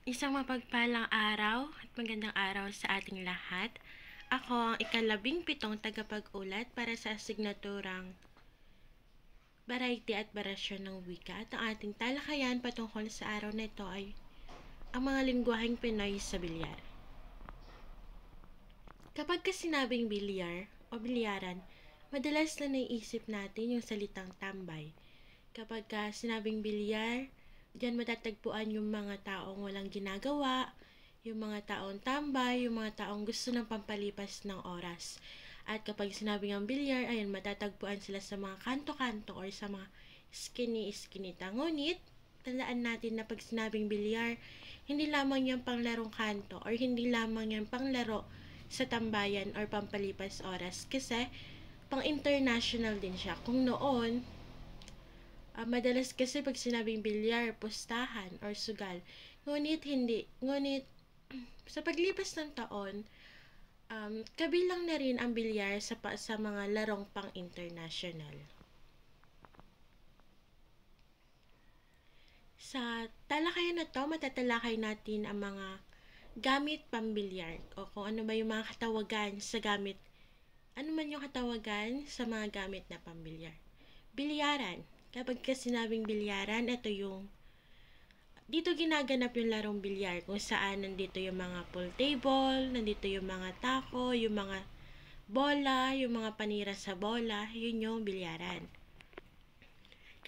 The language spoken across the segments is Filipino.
Isang mapagpalang araw at magandang araw sa ating lahat. Ako ang ika-17 tagapag-ulat para sa asignaturang Variety at Barasyon ng Wika at ang ating talakayan patungkol sa araw na ito ay ang mga lingwaheng Pinoy sa bilyar. Kapag sinabing bilyar o bilyaran, madalas na naiisip natin yung salitang tambay. Kapag sinabing bilyar, diyan matatagpuan yung mga taong walang ginagawa, yung mga taong tambay, yung mga taong gusto ng pampalipas ng oras. At kapag sinabing ang bilyar, ayun, matatagpuan sila sa mga kanto-kanto or sa mga skinny-skinita. Ngunit, tandaan natin na pag sinabing bilyar, hindi lamang yan panglarong kanto or hindi lamang yan panglaro sa tambayan or pampalipas oras kasi pang-international din siya. Kung noon, madalas kasi pag sinabing bilyar, pustahan or sugal. Ngunit hindi. Ngunit sa paglipas ng taon, kabilang na rin ang bilyar sa mga larong pang-international. Sa talakayan na to, matatalakay natin ang mga gamit pambilyar o kung ano ba yung mga katawagan sa gamit. Ano man yung katawagan sa mga gamit na pambilyar. Bilyaran. Kapag sinabing bilyaran, ito yung dito ginaganap yung larong bilyar kung saan nandito yung mga pool table, nandito yung mga tako, yung mga bola, yung mga panira sa bola, yun yung bilyaran.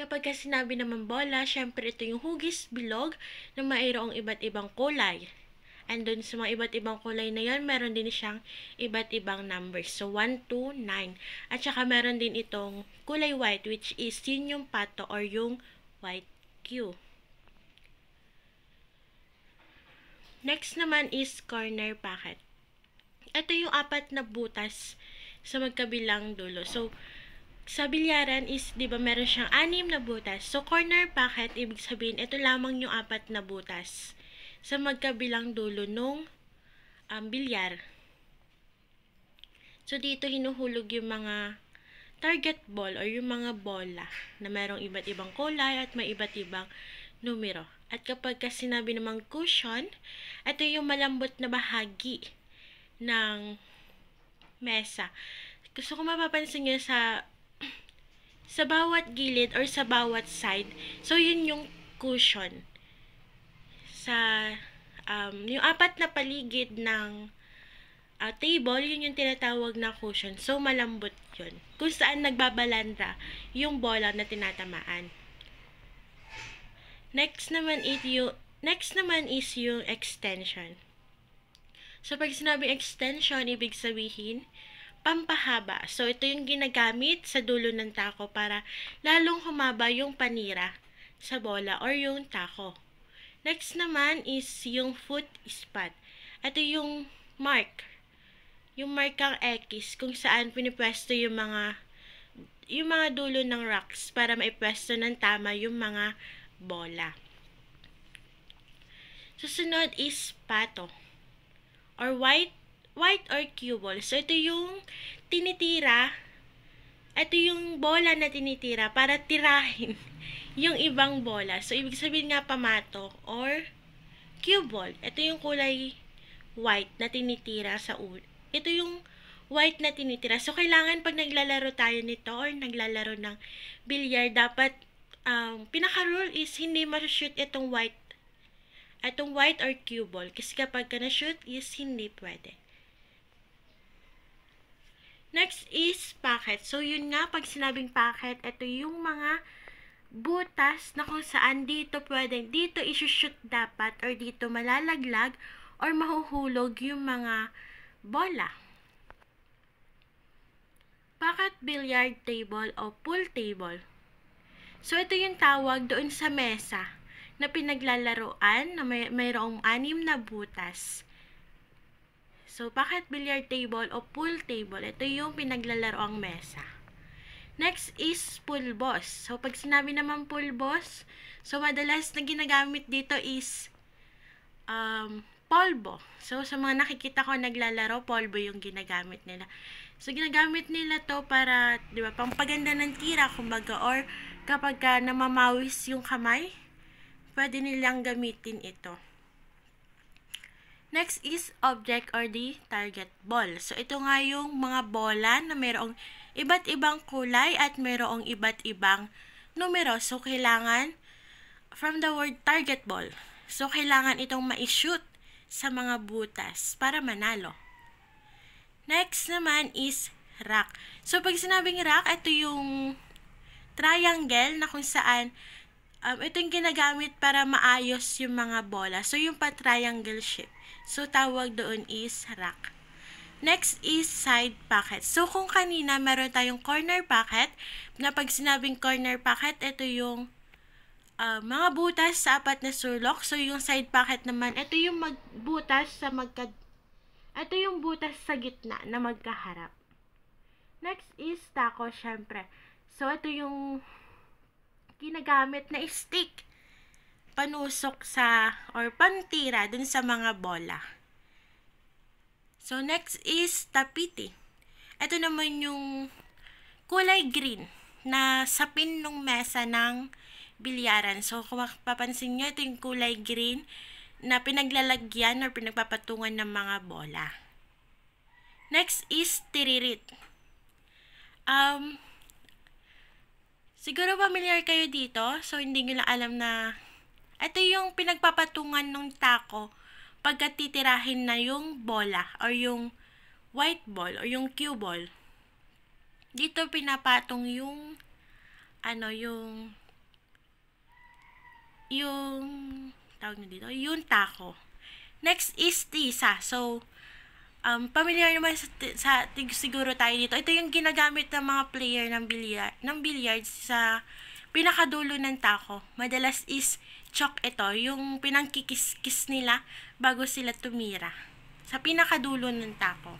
Kapag sinabi naman bola, syempre ito yung hugis bilog na mayroong iba't ibang kulay. And dun sa mga iba't ibang kulay na yon, meron din siyang iba't ibang numbers. So, 1, 2, 9. At saka meron din itong kulay white, which is yun yung pato or yung white cue. Next naman is corner pocket. Ito yung 4 na butas sa magkabilang dulo. So, sa bilyaran is, di ba, meron siyang 6 na butas. So, corner pocket, ibig sabihin, ito lamang yung 4 na butas sa magkabilang dulo nung bilyar. So, dito hinuhulog yung mga target ball or yung mga bola na mayroong iba't ibang kulay at may iba't ibang numero. At kapag sinabi namang cushion, ito yung malambot na bahagi ng mesa. Gusto ko mapapansin nyo sa bawat gilid or sa bawat side. So, yun yung cushion. Sa yung 4 na paligid ng table, yun yung tinatawag na cushion. So, malambot yun. Kung saan nagbabalanda yung bola na tinatamaan. Next naman is yung extension. So, pag sinabing extension, ibig sabihin, pampahaba. So, ito yung ginagamit sa dulo ng tako para lalong humaba yung panira sa bola or yung tako. Next naman is yung foot spot. Ito yung mark. Yung markang X kung saan pinipwesto yung mga dulo ng rocks para maipwesto ng tama yung mga bola. Susunod is pato or white or cue ball. So, ito yung tinitira. Ito yung bola na tinitira para tirahin yung ibang bola. So, ibig sabihin nga pamato or cue ball. Ito yung kulay white na tinitira sa ulo. Ito yung white na tinitira. So, kailangan pag naglalaro tayo nito or naglalaro ng bilyar, dapat pinaka-rule is hindi ma-shoot itong white or cue ball. Kasi kapag na-shoot is hindi pwede. Next is pocket. So, yun nga, pag sinabing pocket, ito yung mga butas na kung saan dito isushoot dapat or dito malalaglag or mahuhulog yung mga bola. Pocket billiard table o pool table. So, ito yung tawag doon sa mesa na pinaglalaroan na mayroong 6 na butas. So, pocket billiard table o pool table, ito yung pinaglalaroang mesa. Next is pulbos. So, pag sinabi naman pulbos, so madalas na ginagamit dito is polvo. So, sa mga nakikita ko naglalaro, polvo yung ginagamit nila. So, ginagamit nila to para, di ba, pampaganda ng tira, kumbaga, or kapag namamawis yung kamay, pwede nilang gamitin ito. Next is object or the target ball. So, ito nga yung mga bola na mayroong iba't ibang kulay at mayroong iba't ibang numero. So, kailangan from the word target ball. So, kailangan itong ma-shoot sa mga butas para manalo. Next naman is rack. So, pag sinabing rack, ito yung triangle na kung saan ito yung ginagamit para maayos yung mga bola. So, yung pa-triangle shape. So, tawag doon is rack. Next is side pocket. So, kung kanina meron tayong corner pocket, na pag sinabing corner pocket, ito yung mga butas sa apat na sulok. So, yung side pocket naman, ito yung ito yung butas sa gitna na magkaharap. Next is taco, syempre. So, ito yung ginagamit na stick panusok sa or pantira dun sa mga bola. So, next is tapiti. Ito naman yung kulay green na sapin ng mesa ng bilyaran. So, kung papansin nyo, ito yung kulay green na pinaglalagyan or pinagpapatungan ng mga bola. Next is tiririt. Siguro familiar kayo dito, so hindi nyo lang alam na ito yung pinagpapatungan ng taco pagka titirahin na yung bola or yung white ball or yung cue ball. Dito pinapatong yung tawag na dito, yung taco. Next is tisa. So, familiar naman siguro tayo dito. Ito yung ginagamit ng mga player ng billiards sa pinakadulo ng taco. Madalas is chalk ito, yung pinangkikis-kis nila bago sila tumira. Sa pinakadulo ng taco.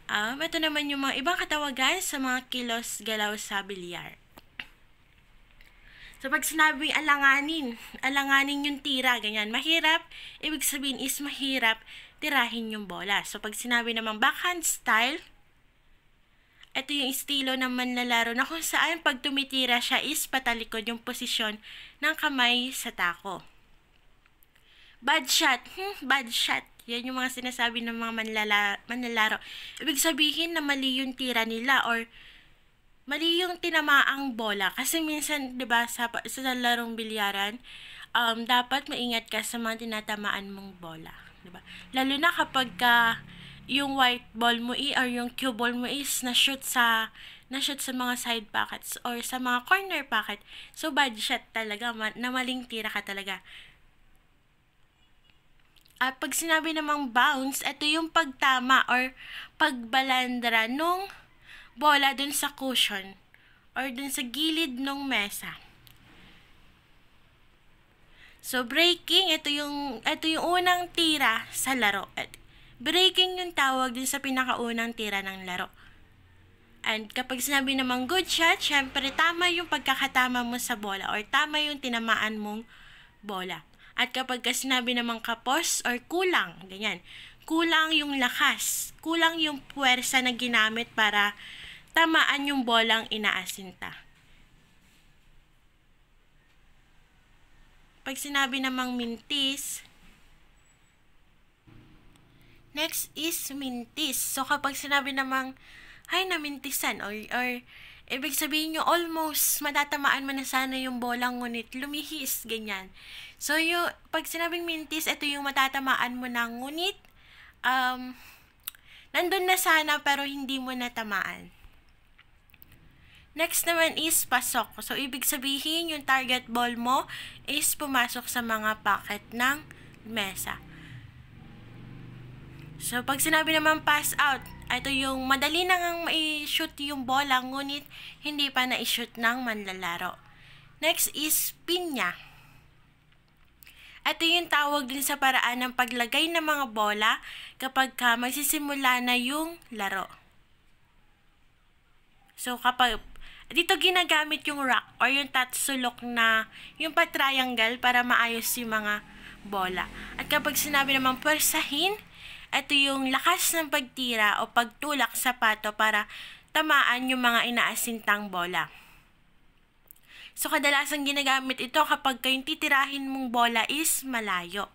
Ito naman yung mga ibang katawagan sa mga kilos-galaw sa bilyar. So, pag sinabing alanganin yung tira, ganyan, mahirap, ibig sabihin is mahirap tirahin yung bola. So, pag sinabi naman backhand style, ito yung estilo ng manlalaro na kung saan pag tumitira siya is patalikod yung posisyon ng kamay sa tako. Bad shot. Bad shot. Yan yung mga sinasabi ng mga manlalaro. Ibig sabihin na mali yung tira nila or mali yung tinamaang bola. Kasi minsan, di ba, sa larong bilyaran, dapat maingat ka sa mga tinatamaan mong bola. Diba? Lalo na kapag yung white ball mo or yung cue ball mo is na-shoot sa mga side pockets or sa mga corner pocket. So, bad shot talaga. Na maling tira ka talaga. At pag sinabi namang bounce, ito yung pagtama or pagbalandra nung bola dun sa cushion or dun sa gilid ng mesa. So, breaking, ito yung unang tira sa laro. At breaking yung tawag din sa pinakaunang tira ng laro. And kapag sinabi namang good shot, syempre tama yung pagkakatama mo sa bola or tama yung tinamaan mong bola. At kapag sinabi namang kapos or kulang, ganyan, kulang yung lakas, kulang yung puwersa na ginamit para tamaan yung bolang inaasinta. Pag sinabi namang mintis, next is mintis. So, kapag sinabi namang, ay, namintisan, or ibig sabihin nyo, almost matatamaan mo na sana yung bolang, ngunit lumihis, ganyan. So, pag sinabing mintis, ito yung matatamaan mo na, ngunit, nandun na sana, pero hindi mo natamaan. Next naman is pasok. So, ibig sabihin, yung target ball mo is pumasok sa mga pocket ng mesa. So, pag sinabi naman pass out, ito yung madali na ngang ma-shoot yung bola, ngunit hindi pa na-shoot ng manlalaro. Next is pinya. Ito yung tawag din sa paraan ng paglagay ng mga bola kapag magsisimula na yung laro. So, kapag dito ginagamit yung rack or yung tatsulok na yung pa-triangle para maayos yung mga bola. At kapag sinabi naman pwersahin, ito yung lakas ng pagtira o pagtulak sa pato para tamaan yung mga inaasintang bola. So, kadalasan ginagamit ito kapag kayong titirahin mong bola is malayo.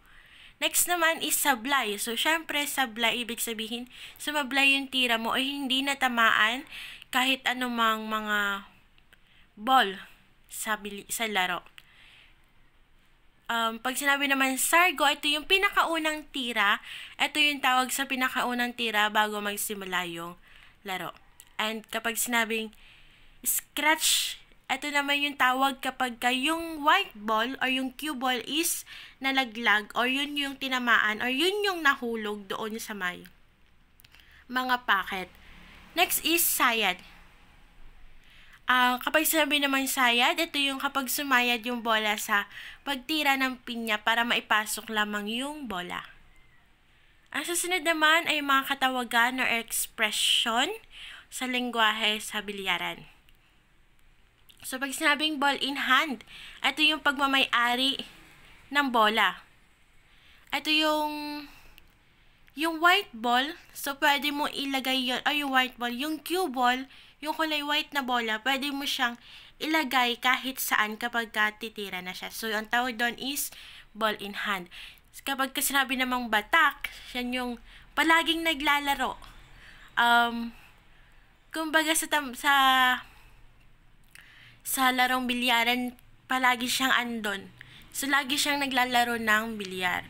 Next naman is sablay. So, syempre, sablay, ibig sabihin, sumablay yung tira mo ay hindi natamaan kahit anumang mga ball sa laro. Pag sinabi naman sargo, ito yung pinakaunang tira. Ito yung tawag sa pinakaunang tira bago magsimula yung laro. And kapag sinabing scratch, ito naman yung tawag kapag yung white ball or yung cue ball is nalaglag or yun yung tinamaan or yun yung nahulog doon sa may mga packet. Next is sayad. Kapag sinabi naman sayad, ito yung kapag sumayad yung bola sa pagtira ng pinya para maipasok lamang yung bola. Ang susunod naman ay mga katawagan or expression sa lengguwahe sa bilyaran. So, pag sinabing ball in hand, ito yung pagmamay-ari ng bola. Ito yung white ball, so pwede mo ilagay yun, yung white ball, yung cue ball, yung kulay white na bola, pwede mo siyang ilagay kahit saan kapag titira na siya. So, ang tawag doon is ball in hand. Kapag sinabi namang batak, yan yung palaging naglalaro. Kumbaga sa larong bilyaran, palagi siyang andon. So, lagi siyang naglalaro ng bilyar.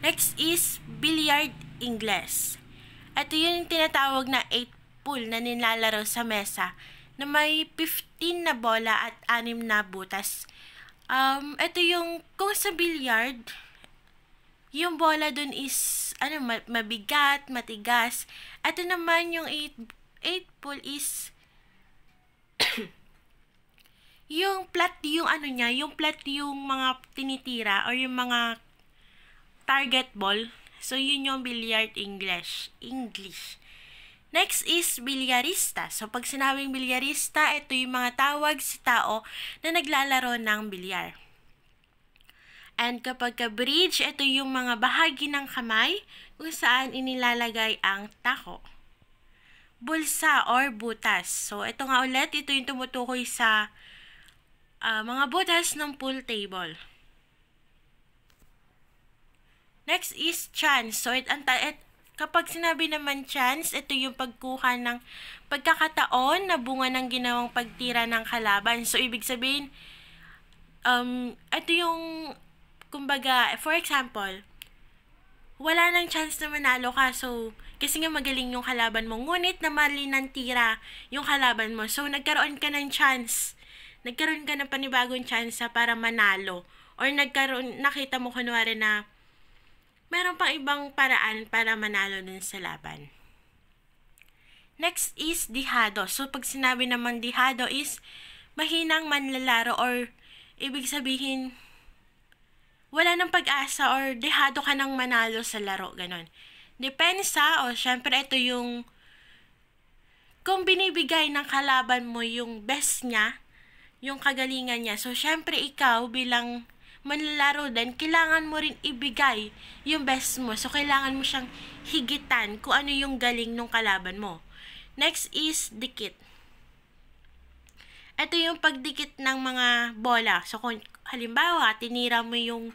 Next is billiard Ingles. Ito yung tinatawag na 8 pool na nilalaro sa mesa na may 15 na bola at 6 na butas. Ito yung, kung sa billiard, yung bola dun is, mabigat, matigas. Ito naman yung 8 pool is, yung plat yung mga tinitira or yung mga target ball. So, yun yung billiard English. Next is bilyarista. So, pag sinabing bilyarista, ito yung mga tawag sa tao na naglalaro ng bilyar. And kapag bridge, ito yung mga bahagi ng kamay kung saan inilalagay ang tako. Bulsa or butas. So, ito nga ulit, ito yung tumutukoy sa mga butas ng pool table. Next is chance. So, kapag sinabi naman chance, ito yung pagkuha ng pagkakataon na bunga ng ginawang pagtira ng kalaban. So, ibig sabihin, ito yung, kumbaga, for example, wala nang chance na manalo ka. So, kasi nga magaling yung kalaban mo. Ngunit na mali ng tira yung kalaban mo. So, nagkaroon ka ng chance. Nagkaroon ka ng panibagong chance para manalo. Or nakita mo kunwari na meron pang ibang paraan para manalo dun sa laban. Next is dihado. So, pag sinabi naman dihado is mahinang manlalaro or ibig sabihin wala nang pag-asa or dihado ka nang manalo sa laro. Ganon. Depensa, o syempre ito yung kung binibigay ng kalaban mo yung best niya, yung kagalingan niya. So, syempre ikaw bilang manlalaro din, kailangan mo rin ibigay yung best mo. So, kailangan mo siyang higitan kung ano yung galing ng kalaban mo. Next is dikit. Ito yung pagdikit ng mga bola. So, kung halimbawa, tinira mo yung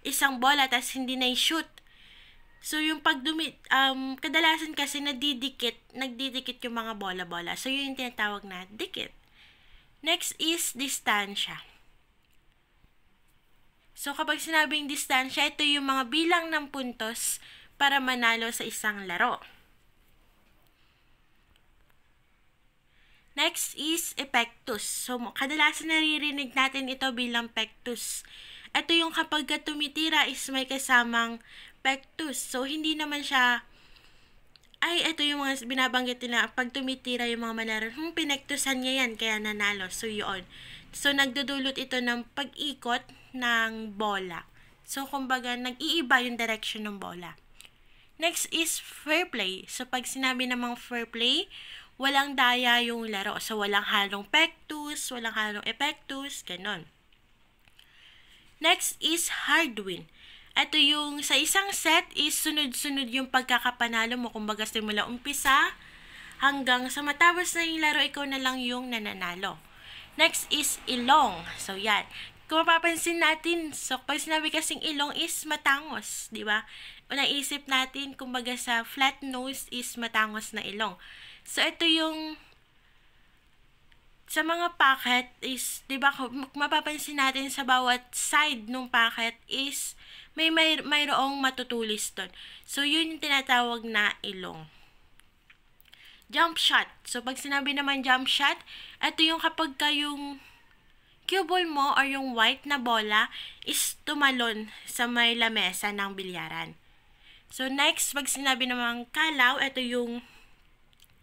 isang bola tapos hindi na i-shoot. So, yung kadalasan kasi nagdidikit yung mga bola-bola. So, yun yung tinatawag na dikit. Next is distansya. So, kapag sinabing distansya, ito yung mga bilang ng puntos para manalo sa isang laro. Next is epectus. So, kadalasan naririnig natin ito bilang pectus. Ito yung kapag tumitira is may kasamang pectus. So, hindi naman siya, ito yung mga binabanggit na pag tumitira yung mga manalo, pinektusan niya yan, kaya nanalo. So, yun. So, nagdudulot ito ng pag-ikot ng bola. So, kumbaga, nag-iiba yung direction ng bola. Next is fair play. So, pag sinabi namang fair play, walang daya yung laro. So, walang halong pectus, walang halong epectus, ganon. Next is hard win. Ito yung sa isang set is sunod-sunod yung pagkakapanalo mo. Kumbaga, simula umpisa hanggang sa matapos na yung laro, ikaw na lang yung nananalo. Next is ilong. So, yan. Kung mapapansin natin, so pag sinabi kasing ilong is matangos, di ba? Unang isip natin, kumbaga sa flat nose is matangos na ilong. So, ito yung sa mga packet is, di ba, mapapansin natin sa bawat side ng packet is mayroong matutulis doon. So, yun yung tinatawag na ilong. Jump shot. So, pag sinabi naman jump shot, ito yung kapag yung cue ball mo or yung white na bola is tumalon sa may lamesa ng bilyaran. So, next, pag sinabi namang kalaw, ito yung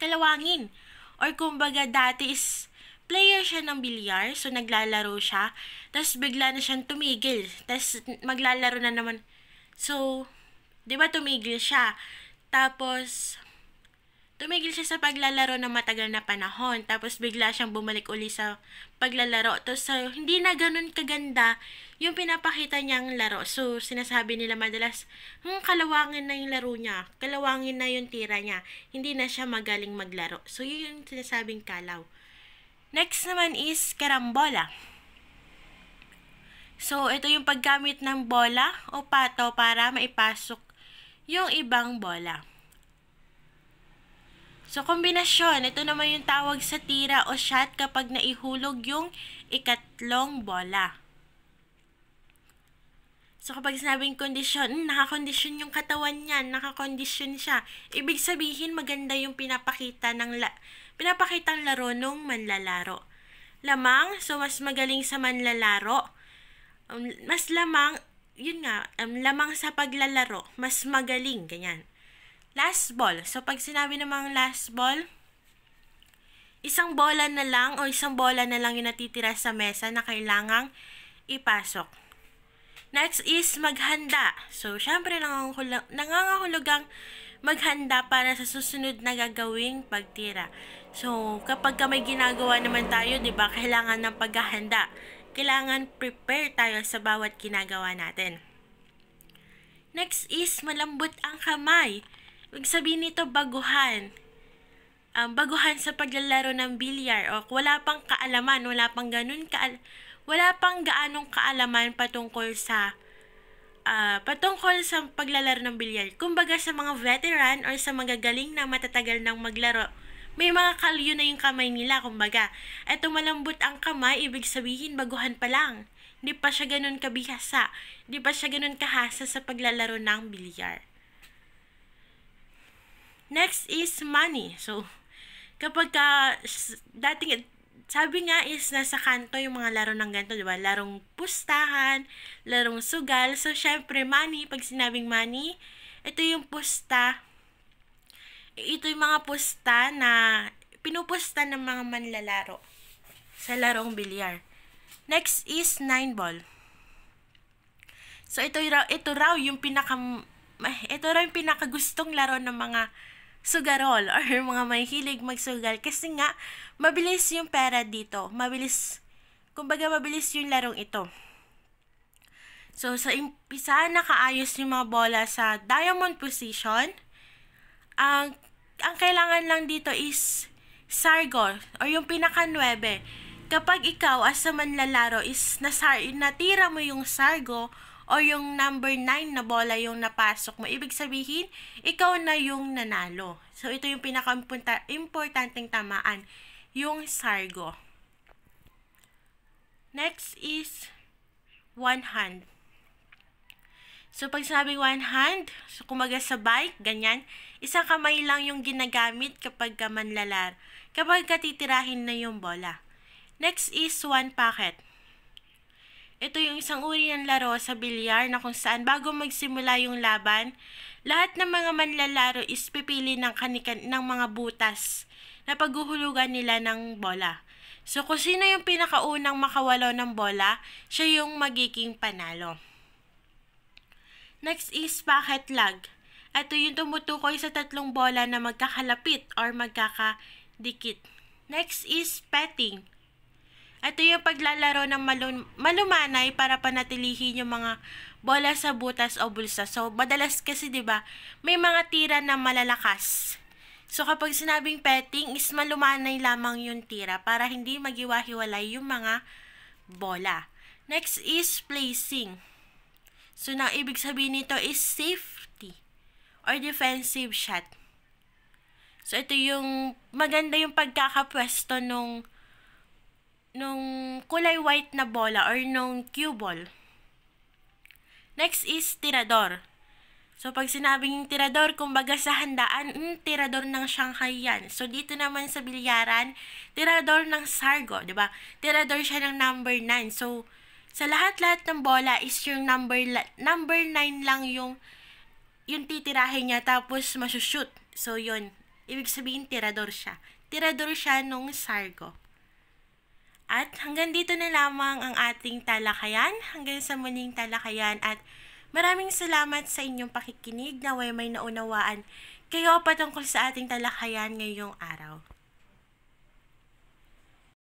kalawangin. Or kumbaga, dati is player siya ng bilyar, so naglalaro siya, tapos bigla na siyang tumigil, tapos maglalaro na naman. So, di ba tumigil siya? Tapos, tumigil siya sa paglalaro ng matagal na panahon, tapos bigla siyang bumalik uli sa paglalaro. Tapos hindi na ganun kaganda yung pinapakita niyang laro. So, sinasabi nila madalas, kalawangin na yung laro niya, kalawangin na yung tira niya, hindi na siya magaling maglaro. So, yun yung sinasabing kalaw. Next naman is karambola. So, ito yung paggamit ng bola o pato para maipasok yung ibang bola. So, kombinasyon. Ito naman yung tawag sa tira o shot kapag naihulog yung ikatlong bola. So, kapag sinabing kondisyon, nakakondisyon yung katawan niya, nakakondisyon siya. Ibig sabihin, maganda yung pinapakitang laro nung manlalaro. Lamang, so mas magaling sa manlalaro. Mas lamang, lamang sa paglalaro, mas magaling, ganyan. Last ball. So, pag sinabi namang last ball, isang bola na lang yung natitira sa mesa na kailangang ipasok. Next is maghanda. So, syempre nangangahulugang maghanda para sa susunod na gagawing pagtira. So, kapag may ginagawa naman tayo, di ba, kailangan ng paghahanda. Kailangan prepare tayo sa bawat ginagawa natin. Next is malambot ang kamay. Ibig sabihin nito baguhan. Baguhan sa paglalaro ng bilyar o wala pang kaalaman, wala pang gaanong kaalaman patungkol sa paglalaro ng bilyar. Kumbaga sa mga veteran or sa magagaling na matatagal ng maglaro, may mga kalyo na yung kamay nila, kumbaga. Eto malambot ang kamay, ibig sabihin baguhan pa lang. Hindi pa siya ganun kabihasa, hindi pa siya ganun kahasa sa paglalaro ng bilyar. Next is money. So, kapag sabi nga is nasa kanto yung mga laro ng ganito, diba? Larong pustahan, larong sugal. So, syempre, money, pag sinabing money, ito yung pusta. Ito yung mga pusta na pinupusta ng mga manlalaro sa larong bilyar. Next is 9 ball. So, ito raw yung pinakagustong laro ng mga sugarol or mga may hilig magsugal kasi nga mabilis yung pera dito. Mabilis yung larong ito. So, sa umpisa, nakaayos yung mga bola sa diamond position. Ang kailangan lang dito is sargo or yung pinaka-9. Kapag ikaw as sa manlalaro is natira mo yung sargo o yung number 9 na bola yung napasok mo, ibig sabihin, ikaw na yung nanalo. So, ito yung pinaka-importanteng tamaan, yung sargo. Next is one hand. So, pag sabing one hand, so kumaga sa bike, ganyan, isang kamay lang yung ginagamit kapag titirahin na yung bola. Next is one packet. Ito yung isang uri ng laro sa bilyar na kung saan bago magsimula yung laban, lahat ng mga manlalaro is pipili ng mga butas na paghuhulugan nila ng bola. So, kung sino yung pinakaunang makawalo ng bola, siya yung magiging panalo. Next is packet lag. Ito yung tumutukoy sa tatlong bola na magkakalapit or magkakadikit. Next is petting. Ito yung paglalaro ng malumanay para panatilihin yung mga bola sa butas o bulsa. So, madalas kasi, di ba, may mga tira na malalakas. So, kapag sinabing petting, is malumanay lamang yung tira para hindi magiwa-hiwalay yung mga bola. Next is placing. So, nang ibig sabihin nito is safety or defensive shot. So, ito yung maganda yung pagkakapwesto nung kulay white na bola or nung cue ball. Next is tirador. So, pag sinabing tirador, kumbaga sa handaan, tirador ng Shanghai yan. So, dito naman sa bilyaran, tirador ng Sargo, di ba? Tirador siya ng number 9. So, sa lahat-lahat ng bola is yung number 9 lang yung titirahin niya, tapos masushoot. So, yun. Ibig sabihin, tirador siya. Tirador siya nung Sargo. At hanggang dito na lamang ang ating talakayan. Hanggang sa muling talakayan at maraming salamat sa inyong pakikinig. Naway may naunawaan kayo patungkol sa ating talakayan ngayong araw.